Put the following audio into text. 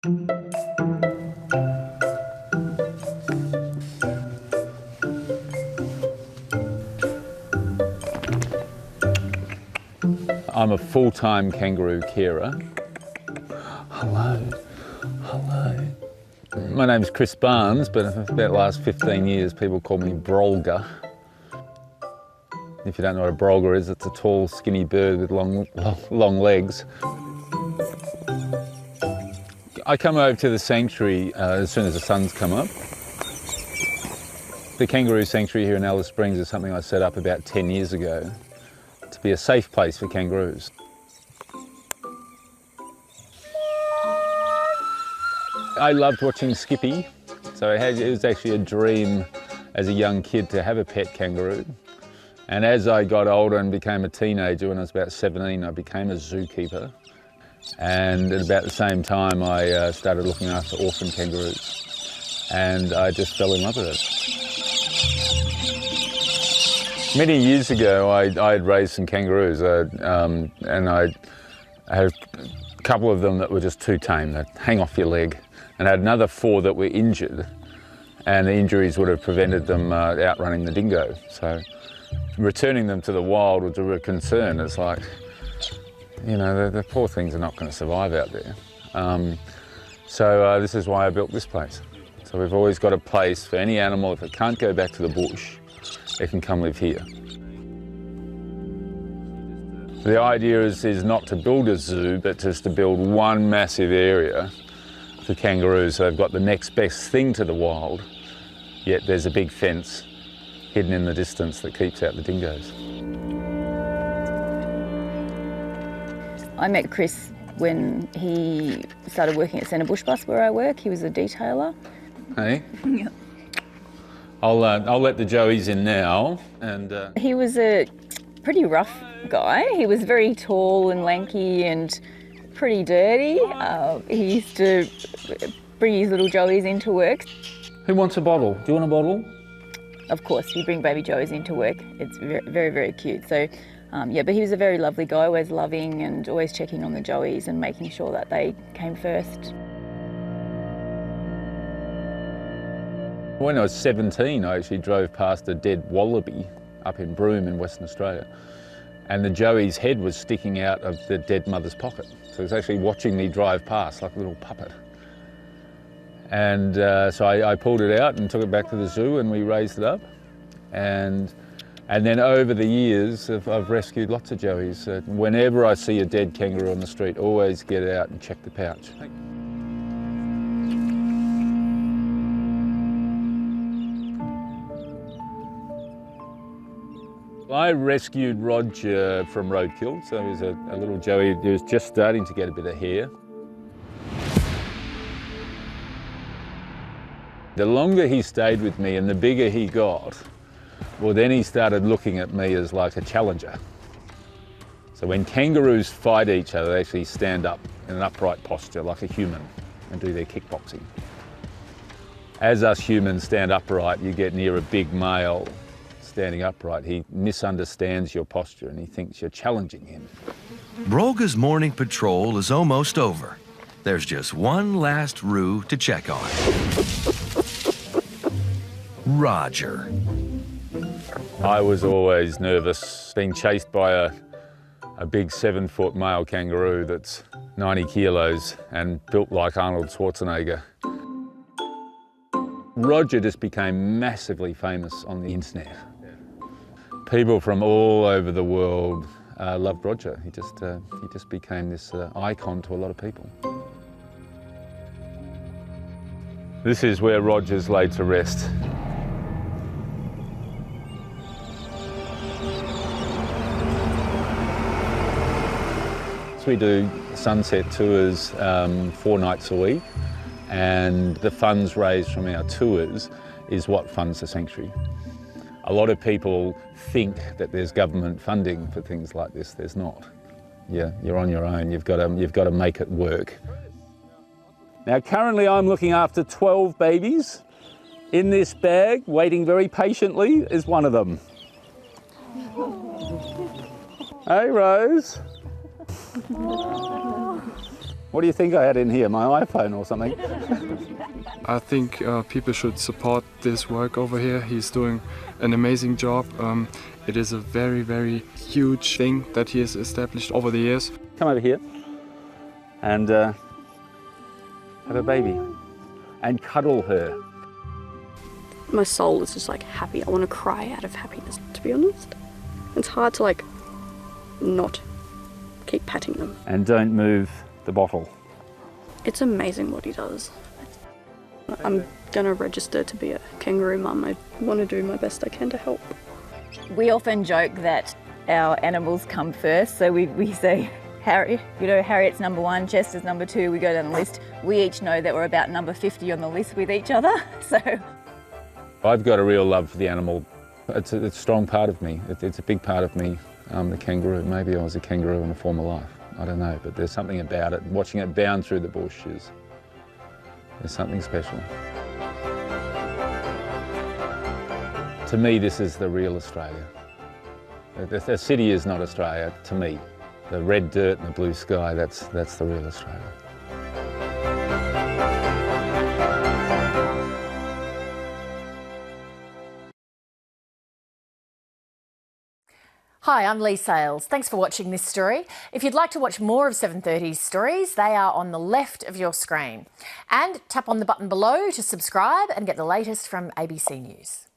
I'm a full-time kangaroo carer. Hello, hello. My name's Chris Barns, but for about the last 15 years people call me Brolga. If you don't know what a Brolga is, it's a tall, skinny bird with long legs. I come over to the sanctuary as soon as the sun's come up. The kangaroo sanctuary here in Alice Springs is something I set up about 10 years ago to be a safe place for kangaroos. I loved watching Skippy, so it was actually a dream as a young kid to have a pet kangaroo. And as I got older and became a teenager, when I was about 17, I became a zookeeper. And at about the same time, I started looking after orphan kangaroos. And I just fell in love with it. Many years ago, I had raised some kangaroos, and I had a couple of them that were just too tame. They'd hang off your leg. And I had another 4 that were injured, and the injuries would have prevented them outrunning the dingo. So returning them to the wild was a real concern. It's like, you know, the poor things are not going to survive out there. So this is why I built this place. So we've always got a place for any animal, if it can't go back to the bush, it can come live here. The idea is not to build a zoo, but just to build one massive area for kangaroos, so they've got the next best thing to the wild, yet there's a big fence hidden in the distance that keeps out the dingoes. I met Chris when he started working at Centre Bush Bus where I work. He was a detailer. Hey? Yeah. I'll let the Joeys in now. And he was a pretty rough guy. He was very tall and lanky and pretty dirty. He used to bring his little Joeys into work. Who wants a bottle? Do you want a bottle? Of course, you bring baby Joeys into work. It's very, very, very cute. So, yeah, but he was a very lovely guy, always loving and always checking on the Joeys and making sure that they came first. When I was 17, I actually drove past a dead wallaby up in Broome in Western Australia. And the Joey's head was sticking out of the dead mother's pocket. So it was actually watching me drive past like a little puppet. And so I pulled it out and took it back to the zoo and we raised it up. And then over the years, I've rescued lots of Joeys. Whenever I see a dead kangaroo on the street, always get out and check the pouch. I rescued Roger from roadkill, so he was a little Joey who was just starting to get a bit of hair. The longer he stayed with me and the bigger he got, well then he started looking at me as like a challenger. So when kangaroos fight each other, they actually stand up in an upright posture like a human and do their kickboxing. As us humans stand upright, you get near a big male standing upright, he misunderstands your posture and he thinks you're challenging him. Brolga's morning patrol is almost over. There's just one last roo to check on. Roger. I was always nervous being chased by a big 7-foot male kangaroo that's 90 kilos and built like Arnold Schwarzenegger. Roger just became massively famous on the internet. People from all over the world loved Roger. He just became this icon to a lot of people. This is where Roger's laid to rest. So we do sunset tours 4 nights a week, and the funds raised from our tours is what funds the sanctuary. A lot of people think that there's government funding for things like this. There's not. Yeah, you're on your own. You've got to make it work. Now, currently I'm looking after 12 babies. In this bag, waiting very patiently, is one of them. Hey, Rose. What do you think I had in here, my iPhone or something? I think people should support this work over here. He's doing an amazing job. It is a very, very huge thing that he has established over the years. Come over here and have a baby and cuddle her. My soul is just like happy. I want to cry out of happiness, to be honest. It's hard to like not keep patting them. And don't move the bottle. It's amazing what he does. I'm gonna register to be a kangaroo mum. I want to do my best I can to help. We often joke that our animals come first, so we say Harry, Harriet's number 1, Chester's number 2, we go down the list. We each know that we're about number 50 on the list with each other, so. I've got a real love for the animal. It's a strong part of me. It's a big part of me, the kangaroo. Maybe I was a kangaroo in a former life. I don't know, but there's something about it. Watching it bound through the bush there's something special. To me, this is the real Australia. The city is not Australia, to me. The red dirt and the blue sky, that's the real Australia. Hi, I'm Lee Sales. Thanks for watching this story. If you'd like to watch more of 7:30's stories, they are on the left of your screen. And tap on the button below to subscribe and get the latest from ABC News.